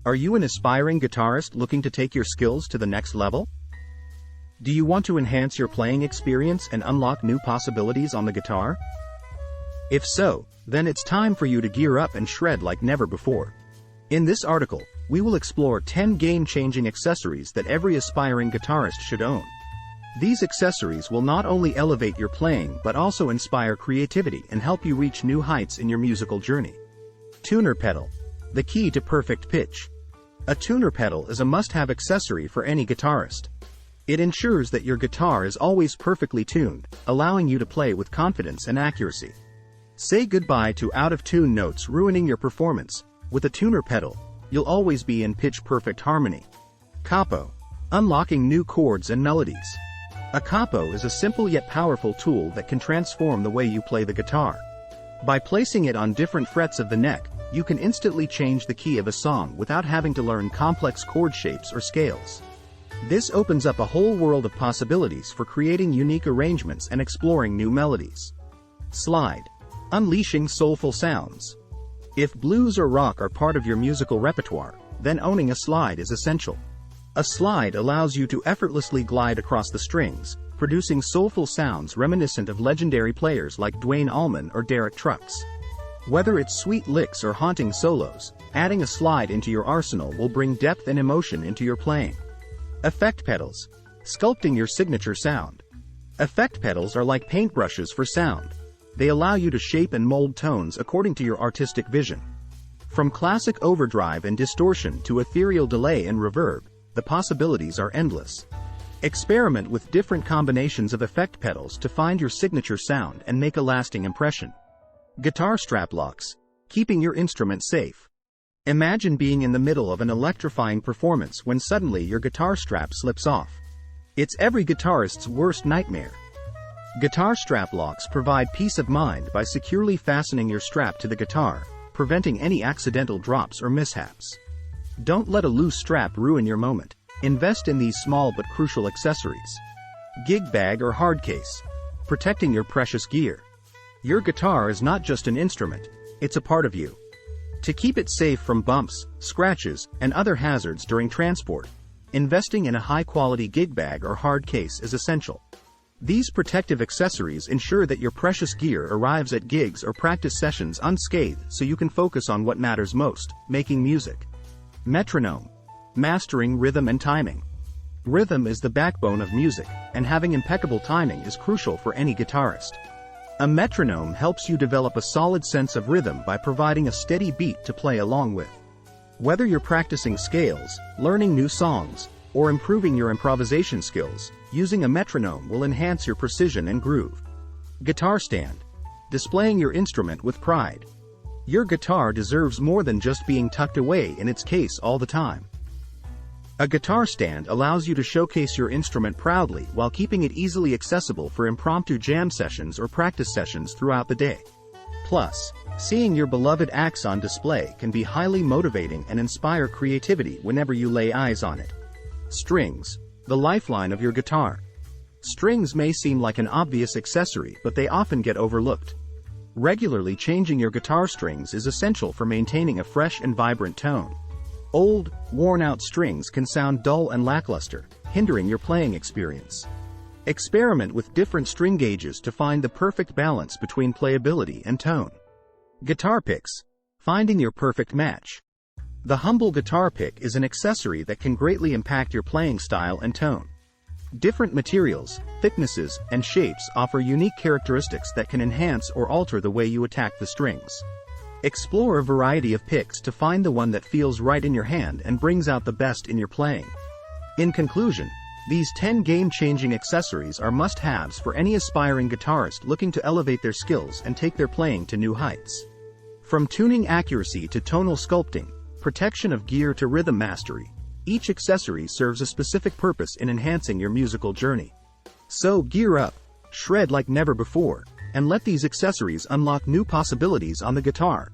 Are you an aspiring guitarist looking to take your skills to the next level? Do you want to enhance your playing experience and unlock new possibilities on the guitar? If so, then it's time for you to gear up and shred like never before. In this article, we will explore 10 game-changing accessories that every aspiring guitarist should own. These accessories will not only elevate your playing but also inspire creativity and help you reach new heights in your musical journey. Tuner pedal. The key to perfect pitch. A tuner pedal is a must-have accessory for any guitarist. It ensures that your guitar is always perfectly tuned, allowing you to play with confidence and accuracy. Say goodbye to out-of-tune notes ruining your performance. With a tuner pedal, you'll always be in pitch-perfect harmony. Capo. Unlocking new chords and melodies. A capo is a simple yet powerful tool that can transform the way you play the guitar. By placing it on different frets of the neck, you can instantly change the key of a song without having to learn complex chord shapes or scales. This opens up a whole world of possibilities for creating unique arrangements and exploring new melodies. Slide. Unleashing soulful sounds. If blues or rock are part of your musical repertoire, then owning a slide is essential. A slide allows you to effortlessly glide across the strings, producing soulful sounds reminiscent of legendary players like Duane Allman or Derek Trucks. Whether it's sweet licks or haunting solos, adding a slide into your arsenal will bring depth and emotion into your playing. Effect pedals. Sculpting your signature sound. Effect pedals are like paintbrushes for sound. They allow you to shape and mold tones according to your artistic vision. From classic overdrive and distortion to ethereal delay and reverb, the possibilities are endless. Experiment with different combinations of effect pedals to find your signature sound and make a lasting impression. Guitar strap locks. Keeping your instrument safe. Imagine being in the middle of an electrifying performance when suddenly your guitar strap slips off. It's every guitarist's worst nightmare. Guitar strap locks provide peace of mind by securely fastening your strap to the guitar, preventing any accidental drops or mishaps. Don't let a loose strap ruin your moment. Invest in these small but crucial accessories. Gig bag or hard case. Protecting your precious gear. Your guitar is not just an instrument, it's a part of you. To keep it safe from bumps, scratches, and other hazards during transport, investing in a high-quality gig bag or hard case is essential. These protective accessories ensure that your precious gear arrives at gigs or practice sessions unscathed so you can focus on what matters most, making music. Metronome. Mastering rhythm and timing. Rhythm is the backbone of music, and having impeccable timing is crucial for any guitarist. A metronome helps you develop a solid sense of rhythm by providing a steady beat to play along with. Whether you're practicing scales, learning new songs, or improving your improvisation skills, using a metronome will enhance your precision and groove. Guitar stand. Displaying your instrument with pride. Your guitar deserves more than just being tucked away in its case all the time. A guitar stand allows you to showcase your instrument proudly while keeping it easily accessible for impromptu jam sessions or practice sessions throughout the day. Plus, seeing your beloved axe on display can be highly motivating and inspire creativity whenever you lay eyes on it. Strings. The lifeline of your guitar. Strings may seem like an obvious accessory, but they often get overlooked. Regularly changing your guitar strings is essential for maintaining a fresh and vibrant tone. Old, worn-out strings can sound dull and lackluster, hindering your playing experience. Experiment with different string gauges to find the perfect balance between playability and tone. Guitar picks. Finding your perfect match. The humble guitar pick is an accessory that can greatly impact your playing style and tone. Different materials, thicknesses, and shapes offer unique characteristics that can enhance or alter the way you attack the strings. Explore a variety of picks to find the one that feels right in your hand and brings out the best in your playing. In conclusion, these 10 game-changing accessories are must-haves for any aspiring guitarist looking to elevate their skills and take their playing to new heights. From tuning accuracy to tonal sculpting, protection of gear to rhythm mastery, each accessory serves a specific purpose in enhancing your musical journey. So gear up, shred like never before, and let these accessories unlock new possibilities on the guitar.